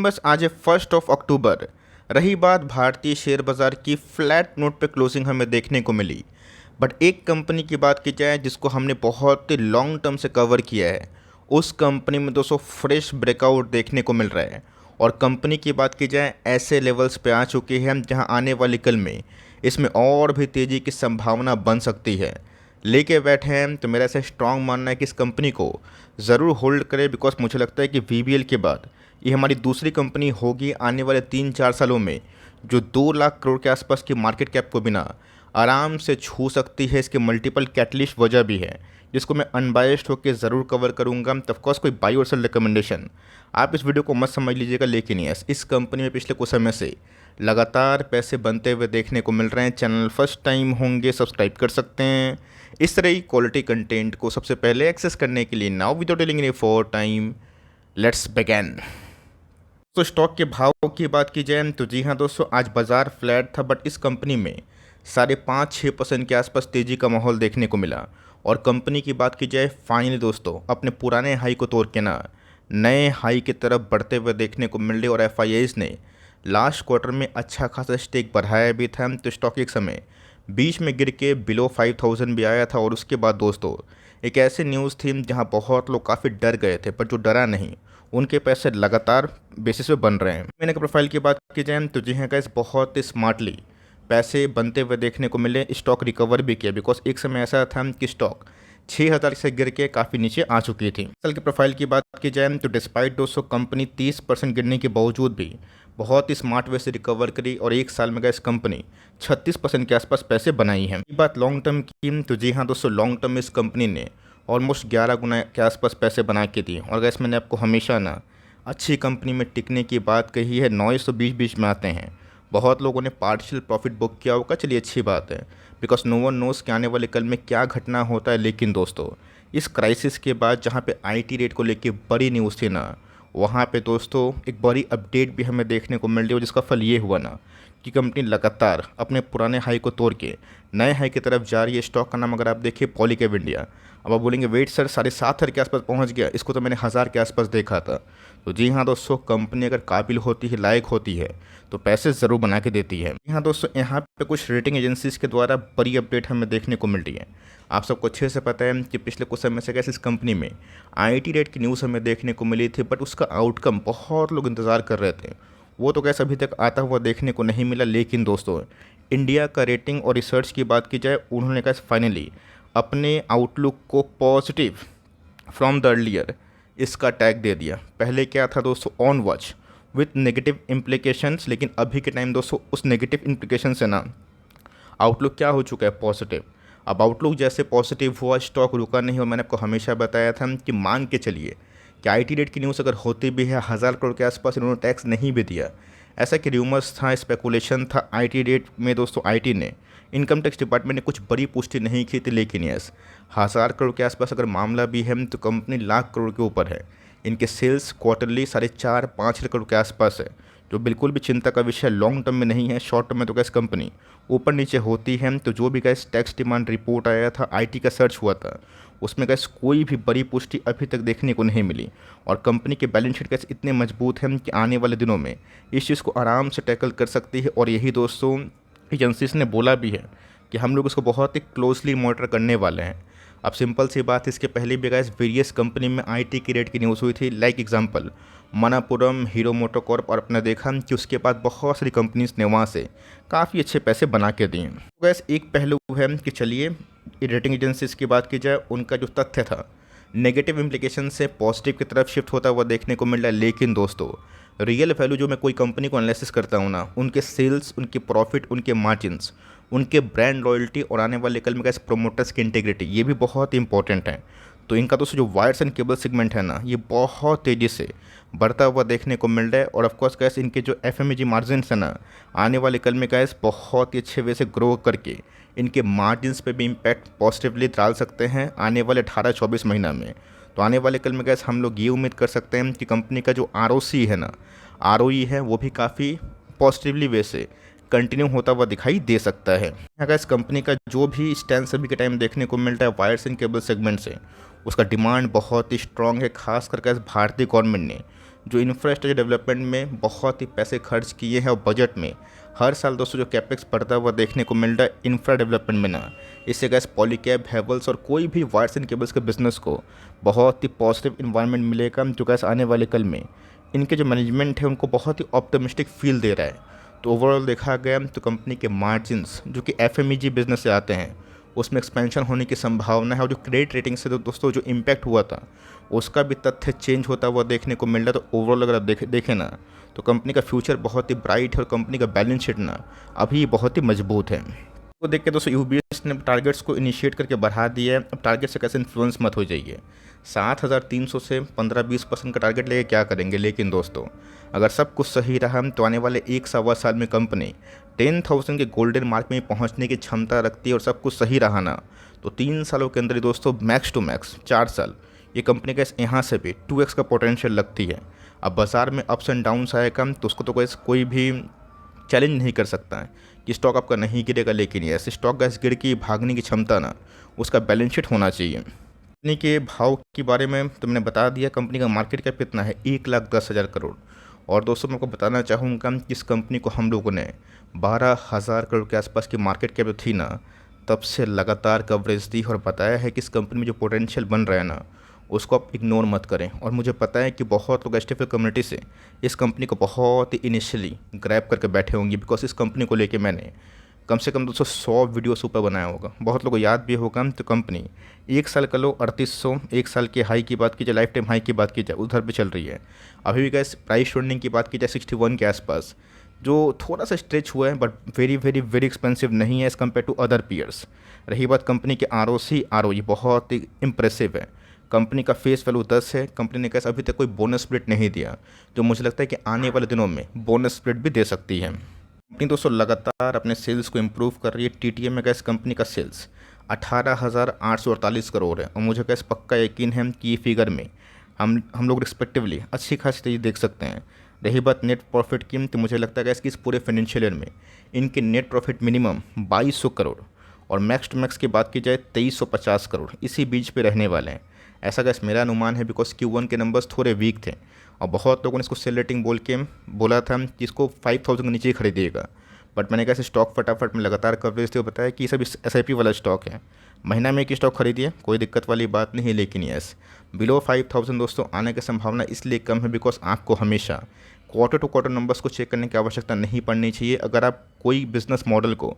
बस आज है 1 अक्टूबर। रही बात भारतीय शेयर बाज़ार की फ्लैट नोट पे क्लोजिंग हमें देखने को मिली। बट एक कंपनी की बात की जाए जिसको हमने बहुत ही लॉन्ग टर्म से कवर किया है, उस कंपनी में दोस्तों फ्रेश ब्रेकआउट देखने को मिल रहा है। और कंपनी की बात की जाए ऐसे लेवल्स पे आ चुके हैं जहां आने वाले कल में इसमें और भी तेज़ी की संभावना बन सकती है। लेके बैठे हैं तो मेरा ऐसा स्ट्रांग मानना है कि इस कंपनी को ज़रूर होल्ड करें, बिकॉज मुझे लगता है कि वीबीएल के बाद ये हमारी दूसरी कंपनी होगी आने वाले 3-4 सालों में जो 2 लाख करोड़ के आसपास की मार्केट कैप को बिना आराम से छू सकती है। इसके मल्टीपल कैटलिस्ट वजह भी है जिसको मैं अनबायस्ड होकर ज़रूर कवर करूंगा। ऑफकोर्स कोई बाई और सेल रिकमेंडेशन आप इस वीडियो को मत समझ लीजिएगा, लेकिन यस, इस कंपनी में पिछले कुछ समय से लगातार पैसे बनते हुए देखने को मिल रहे हैं। चैनल फर्स्ट टाइम होंगे सब्सक्राइब कर सकते हैं इस तरह की क्वालिटी कंटेंट को सबसे पहले एक्सेस करने के लिए। Now without telling any for time, let's begin. तो स्टॉक के भाव की बात की जाए तो जी हाँ दोस्तों, आज बाज़ार फ्लैट था, बट इस कंपनी में 5.5-6% के आसपास तेज़ी का माहौल देखने को मिला। और कंपनी की बात की जाए फाइनली दोस्तों अपने पुराने हाई को तोड़ के ना नए हाई की तरफ बढ़ते हुए देखने को मिल रही। और एफआईआईज़ ने लास्ट क्वार्टर में अच्छा खासा स्टेक बढ़ाया भी था, तो स्टॉक एक समय बीच में गिर के बिलो 5000 भी आया था। और उसके बाद दोस्तों एक ऐसी न्यूज़ थी जहां बहुत लोग काफ़ी डर गए थे, पर जो डरा नहीं उनके पैसे लगातार बेसिस पे बन रहे हैं। मैंने प्रोफाइल की बात की जाए तो जी हाँ गाइस, बहुत स्मार्टली पैसे बनते हुए देखने को मिले। स्टॉक रिकवर भी किया, बिकॉज एक समय ऐसा था कि स्टॉक 6000 से गिर के काफ़ी नीचे आ चुकी थी। कल की प्रोफाइल की बात की जाए तो डिस्पाइट दोस्तों कंपनी 30% गिरने के बावजूद भी बहुत ही स्मार्ट वे से रिकवर करी और एक साल में गैस कंपनी 36% के आसपास पैसे बनाई है। ये बात लॉन्ग टर्म की तो जी हाँ दोस्तों, लॉन्ग टर्म में इस कंपनी ने ऑलमोस्ट 11 गुना के आसपास पैसे बना के दिए। और गैस मैंने आपको हमेशा ना अच्छी कंपनी में टिकने की बात कही है। नॉइस तो बीच बीच में आते हैं, बहुत लोगों ने पार्शियल प्रॉफिट बुक किया होगा, चलिए अच्छी बात है, बिकॉज नो वन नोस कि आने वाले कल में क्या घटना होता है। लेकिन दोस्तों इस क्राइसिस के बाद जहाँ पे आईटी रेट को लेके बड़ी न्यूज़ थी ना, वहाँ पे दोस्तों एक बड़ी अपडेट भी हमें देखने को मिल रही है, जिसका फल ये हुआ ना कि कंपनी लगातार अपने पुराने हाई को तोड़ के नए हाई की तरफ जा रही है। स्टॉक का नाम अगर आप देखिए पॉलीकैब इंडिया। अब आप बोलेंगे वेट सर 7,500 के आसपास पहुंच गया, इसको तो मैंने 1000 के आसपास देखा था। तो जी हाँ दोस्तों, कंपनी अगर काबिल होती है, लायक होती है, तो पैसे ज़रूर बना के देती है। जी हाँ दोस्तों, यहाँ पे कुछ रेटिंग एजेंसीज के द्वारा बड़ी अपडेट हमें देखने को मिल रही है। आप सबको अच्छे से पता है कि पिछले कुछ समय से कैसे इस कंपनी में आईटी रेट की न्यूज़ हमें देखने को मिली थी, बट उसका आउटकम बहुत लोग इंतज़ार कर रहे थे। वो तो कैसे अभी तक आता हुआ देखने को नहीं मिला। लेकिन दोस्तों इंडिया का रेटिंग और रिसर्च की बात की जाए, उन्होंने कैसे फाइनली अपने आउटलुक को पॉजिटिव फ्रॉम द अर्लियर इसका टैग दे दिया। पहले क्या था दोस्तों, on watch with negative implications, लेकिन अभी के टाइम दोस्तों उस नेगेटिव इम्प्लीकेशन से ना आउटलुक क्या हो चुका है, पॉजिटिव। अब आउटलुक जैसे पॉजिटिव हुआ, स्टॉक रुका नहीं। और मैंने आपको हमेशा बताया था कि मान के चलिए कि आईटी रेट की न्यूज़ अगर होती भी है 1000 करोड़ के आसपास, इन्होंने टैक्स नहीं भी दिया, ऐसा कि र्यूमर्स था, स्पेकुलेशन था आईटी रेट में दोस्तों, आईटी ने इनकम टैक्स डिपार्टमेंट ने कुछ बड़ी पुष्टि नहीं की थी। लेकिन यस, 1000 करोड़ के आसपास अगर मामला भी है तो कंपनी लाख करोड़ के ऊपर है। इनके सेल्स क्वार्टरली 4.5-5 करोड़ के आसपास है, जो बिल्कुल भी चिंता का विषय लॉन्ग टर्म में नहीं है। शॉर्ट टर्म में तो गैस कंपनी ऊपर नीचे होती है। तो जो भी गैस टैक्स डिमांड रिपोर्ट आया था, आईटी का सर्च हुआ था, उसमें गैस कोई भी बड़ी पुष्टि अभी तक देखने को नहीं मिली। और कंपनी के बैलेंस शीट गैस इतने मजबूत हैं कि आने वाले दिनों में इस चीज़ को आराम से टैकल कर सकती है। और यही दोस्तों एजेंसीज ने बोला भी है कि हम लोग इसको बहुत ही क्लोजली मॉनिटर करने वाले हैं। अब सिंपल सी बात, इसके पहले भी गैस वेरियस कंपनी में आईटी की रेट की न्यूज़ हुई थी, like example Manappuram, hero MotoCorp. और अपने देखा कि उसके बाद बहुत सारी कंपनीज ने वहाँ से काफ़ी अच्छे पैसे बना के दिए। तो गैस एक पहलू है कि चलिए रेटिंग एजेंसीज की बात की जाए, उनका जो तथ्य था नेगेटिव इम्प्लीकेशन से पॉजिटिव की तरफ शिफ्ट होता हुआ देखने को मिल रहा है। लेकिन दोस्तों रियल वैल्यू जो मैं कोई कंपनी को एनालिसिस करता हूँ ना, उनके सेल्स, उनके प्रॉफिट, उनके मार्जिन्स, उनके ब्रांड लॉयल्टी और आने वाले कल में कैसे प्रोमोटर्स की इंटीग्रिटी, ये भी बहुत इंपॉर्टेंट है। तो इनका दोस्तों जो वायर्स एंड केबल सेगमेंट है ना, ये बहुत तेज़ी से बढ़ता हुआ देखने को मिल रहा है। और ऑफकोर्स कैसे इनके जो एफएमजी मार्जिन्स है ना, आने वाले कल में कैसे बहुत ही अच्छे वे से ग्रो करके इनके मार्जिन्स पे भी इम्पैक्ट पॉजिटिवली डाल सकते हैं आने वाले 18-24 महीना में। तो आने वाले कल में गैस हम लोग ये उम्मीद कर सकते हैं कि कंपनी का जो आरओसी है ना, आरओई है, वो भी काफ़ी पॉजिटिवली वे से कंटिन्यू होता हुआ दिखाई दे सकता है। अगर इस कंपनी का जो भी स्टैंड अभी के टाइम देखने को मिलता है वायर्स एंड केबल सेगमेंट से, उसका डिमांड बहुत ही स्ट्रॉन्ग है। खास करके इस भारतीय गवर्नमेंट ने जो इंफ्रास्ट्रक्चर डेवलपमेंट में बहुत ही पैसे खर्च किए हैं और बजट में हर साल दोस्तों जो कैपेक्स बढ़ता हुआ देखने को मिल रहा है इंफ्रा डेवलपमेंट में ना, इससे गैस पॉलीकैब, हैवल्स और कोई भी वायर्स एंड केबल्स के बिजनेस को बहुत ही पॉजिटिव इन्वायरमेंट मिलेगा, जो गैस आने वाले कल में इनके जो मैनेजमेंट है उनको बहुत ही ऑप्टिमिस्टिक फील दे रहा है। तो ओवरऑल देखा गया तो कंपनी के मार्जिन्स जो कि एफएमईजी बिजनेस से आते हैं उसमें एक्सपेंशन होने की संभावना है, और जो क्रेडिट रेटिंग से तो दोस्तों जो इम्पैक्ट हुआ था उसका भी तथ्य चेंज होता हुआ देखने को मिल रहा है। तो ओवरऑल अगर आप देखें ना तो कंपनी का फ्यूचर बहुत ही ब्राइट है और कंपनी का बैलेंस शीट ना अभी बहुत ही मजबूत है। तो देख के दोस्तों यूबीएस ने टारगेट्स को इनिशिएट करके बढ़ा दिया है। अब टारगेट से कैसे इन्फ्लुएंस मत हो जाइए। 7,300 से 15-20% का टारगेट लेके क्या करेंगे, लेकिन दोस्तों अगर सब कुछ सही रहा तो आने वाले 1-1.25 साल में कंपनी 10,000 के गोल्डन मार्क में पहुंचने की क्षमता रखती है, और सब कुछ सही रहा ना तो 3 सालों के अंदर ही दोस्तों मैक्स टू मैक्स 4 साल ये कंपनी का यहाँ से भी 2x का पोटेंशियल लगती है। अब बाज़ार में अप्स एंड डाउन्स आएगा तो उसको तो कोई भी चैलेंज नहीं कर सकता है कि स्टॉक आपका नहीं गिरेगा, लेकिन ये ऐसे स्टॉक गैस गिर की भागने की क्षमता ना उसका बैलेंस शीट होना चाहिए। कंपनी के भाव के बारे में तो मैंने बता दिया, कंपनी का मार्केट कैप कितना है 1,10,000 करोड़। और दोस्तों मैं आपको बताना चाहूँगा कि इस कंपनी को हम लोगों ने 12,000 करोड़ के आसपास की मार्केट कैप थी ना तब से लगातार कवरेज दी और बताया है कि इस कंपनी में जो पोटेंशियल बन रहा है ना उसको आप इग्नोर मत करें। और मुझे पता है कि बहुत लोग एसटीएफ कम्युनिटी से इस कंपनी को बहुत ही इनिशियली ग्रैब करके बैठे होंगे, बिकॉज इस कंपनी को लेके मैंने कम से कम 200 वीडियोस ऊपर बनाया होगा। बहुत लोगों को याद भी होगा तो कंपनी 1 साल का लो 3800, 1 साल के हाई की बात की जाए, लाइफ टाइम हाई की बात की जाए उधर पे चल रही है। अभी भी गैस प्राइस ट्रेंडिंग की बात की जाए 61 के आसपास, जो थोड़ा सा स्ट्रेच हुआ है but very very very expensive नहीं है as compare to other peers. रही बात कंपनी के ROC बहुत ही इंप्रेसिव है। कंपनी का फेस वैल्यू 10 है। कंपनी ने कैसे अभी तक कोई बोनस स्प्लिट नहीं दिया, जो मुझे लगता है कि आने वाले दिनों में बोनस स्प्लिट भी दे सकती है। कंपनी दोस्तों लगातार अपने सेल्स को इम्प्रूव कर रही है। TTM में कैसे कंपनी का सेल्स 18,848 करोड़ है, और मुझे कैसे पक्का यकीन है कि ये फिगर में हम लोग रिस्पेक्टिवली अच्छी खासी तेजी देख सकते हैं। रही बात नेट प्रॉफिट की तो मुझे लगता है कि इस पूरे फाइनेंशियल ईयर में इनके नेट प्रॉफिट मिनिमम 2,200 करोड़ और मैक्स टू मैक्स की बात की जाए 2,350 करोड़ इसी बीच पे रहने वाले हैं। ऐसा गैस मेरा अनुमान है, बिकॉज Q1 के नंबर्स थोड़े वीक थे और बहुत लोगों ने इसको सेल रेटिंग बोला था कि इसको 5,000 के नीचे ही खरीदिएगा। बट मैंने कैसे स्टॉक फटाफट में लगातार कवरेज थे, बताया कि ये सब SIP वाला स्टॉक है, महीना में एक स्टॉक खरीदिए, कोई दिक्कत वाली बात नहीं है। लेकिन यस बिलो 5,000 दोस्तों आने की संभावना इसलिए कम है बिकॉज आपको हमेशा क्वार्टर टू क्वार्टर नंबर्स को चेक करने की आवश्यकता नहीं पड़नी चाहिए। अगर आप कोई बिजनेस मॉडल को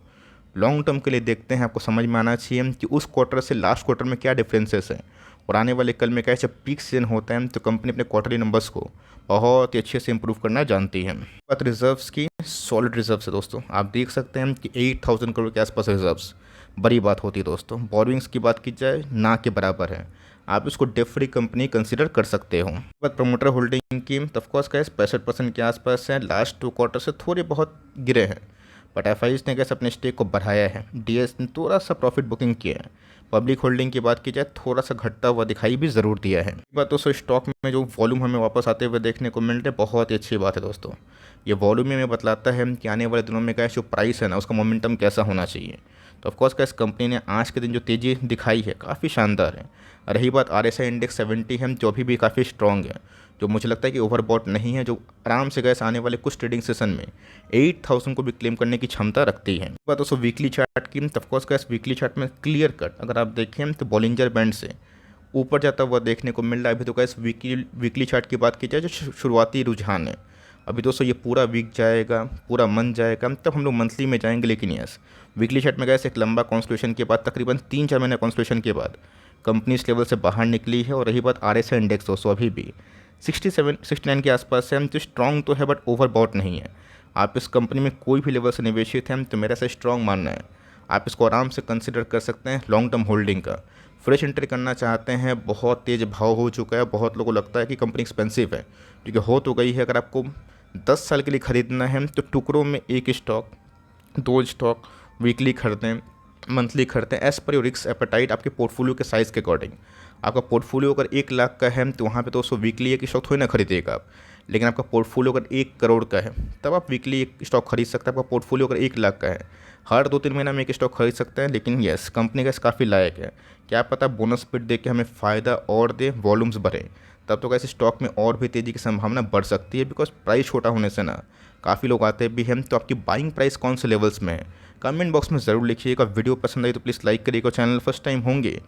लॉन्ग टर्म के लिए देखते हैं, आपको समझ में आना चाहिए कि उस क्वार्टर से लास्ट क्वार्टर में क्या डिफरेंसेस हैं, और आने वाले कल में कैसे पीक सीजन होता है तो कंपनी अपने क्वार्टरली नंबर्स को बहुत ही अच्छे से इंप्रूव करना जानती है। बात रिजर्व्स की, सॉलिड रिजर्व्स है दोस्तों। आप देख सकते हैं कि 8,000 करोड़ के आसपास रिजर्व्स बड़ी बात होती है दोस्तों। बोरोइंग्स की बात की जाए ना के बराबर है, आप इसको डेट फ्री कंपनी कंसीडर कर सकते हो। बात प्रमोटर होल्डिंग की, ऑफकोर्स का 65% के आसपास है। लास्ट 2 क्वार्टर से थोड़े बहुत गिरे हैं, बट FIs ने कैसे अपने स्टेक को बढ़ाया है। DS ने थोड़ा सा प्रॉफिट बुकिंग किया है। पब्लिक होल्डिंग की बात की जाए थोड़ा सा घटता हुआ दिखाई भी ज़रूर दिया है। बात दोस्तों स्टॉक में जो वॉल्यूम हमें वापस आते हुए देखने को मिल रहा है, बहुत ही अच्छी बात है दोस्तों। ये वॉल्यूम में बतलाता है कि आने वाले दिनों में क्या जो प्राइस है ना उसका मोमेंटम कैसा होना चाहिए। तो ऑफकोर्स का इस कंपनी ने आज के दिन जो तेज़ी दिखाई है काफ़ी शानदार है। रही बात RSI इंडेक्स 70 है, जो अभी भी काफ़ी स्ट्रॉन्ग है, जो मुझे लगता है कि ओवरबॉट नहीं है, जो आराम से गैस आने वाले कुछ ट्रेडिंग सेशन में 8,000 को भी क्लेम करने की क्षमता रखती है। बात दोस्तों वीकली चार्ट की, ऑफकोर्स गैस वीकली चार्ट में क्लियर कट अगर आप देखें तो बॉलिंजर बैंड से ऊपर जाता हुआ देखने को मिल रहा है। अभी तो गैस वीकली चार्ट की बात की जाए जो शुरुआती रुझान है, अभी दोस्तों ये पूरा वीक जाएगा, पूरा मंथ जाएगा, तब हम लोग मंथली में जाएंगे। लेकिन यस वीकली चार्ट में गैस एक लंबा कॉन्सोलिडेशन के बाद तकरीबन 3-4 महीने कॉन्सोलिडेशन के बाद कंपनी इस लेवल से बाहर निकली है। और रही बात RSI इंडेक्स दोस्तों अभी भी 67-69 के आसपास है, तो स्ट्रॉन्ग तो है बट ओवरबॉट नहीं है। आप इस कंपनी में कोई भी लेवल से निवेशित हैं तो मेरा से स्ट्रॉन्ग मानना है, आप इसको आराम से कंसिडर कर सकते हैं लॉन्ग टर्म होल्डिंग का। फ्रेश एंट्री करना चाहते हैं, बहुत तेज़ भाव हो चुका है, बहुत लोगों को लगता है कि कंपनी एक्सपेंसिव है, क्योंकि हो तो गई है। अगर आपको 10 साल के लिए ख़रीदना है तो टुकड़ों में 1 स्टॉक, 2 स्टॉक वीकली खरीदें, मंथली खरीदें, as per your risk appetite, आपके पोर्टफोलियो के साइज़ के अकॉर्डिंग। आपका पोर्टफोलियो अगर 1 लाख का है तो वहाँ पे तो उसको वीकली एक स्टॉक थोड़ी ना खरीदेगा आप। लेकिन आपका पोर्टफोलियो अगर 1 करोड़ का है तब आप वीकली एक स्टॉक खरीद सकते हैं। आपका पोर्टफोलियो अगर 1 लाख का है, हर 2-3 महीना में एक स्टॉक खरीद सकते हैं। लेकिन यस कंपनी का काफ़ी लायक है, क्या पता बोनस स्प्लिट दे के हमें फ़ायदा और दे, वॉल्यूम्स बढ़े, तब तो कैसे स्टॉक में और भी तेज़ी की संभावना बढ़ सकती है, बिकॉज प्राइस छोटा होने से ना काफ़ी लोग आते भी हैं। तो आपकी बाइंग प्राइस कौन से लेवल्स में है, कमेंट बॉक्स में ज़रूर लिखिएगा। वीडियो पसंद आई तो प्लीज़ लाइक करिएगा, चैनल फर्स्ट टाइम होंगे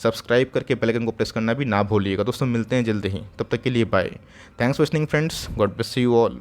सब्सक्राइब करके बेल आइकन को प्रेस करना भी ना भूलिएगा। दोस्तों मिलते हैं जल्दी ही, तब तक के लिए bye. Thanks for listening friends, God bless you all.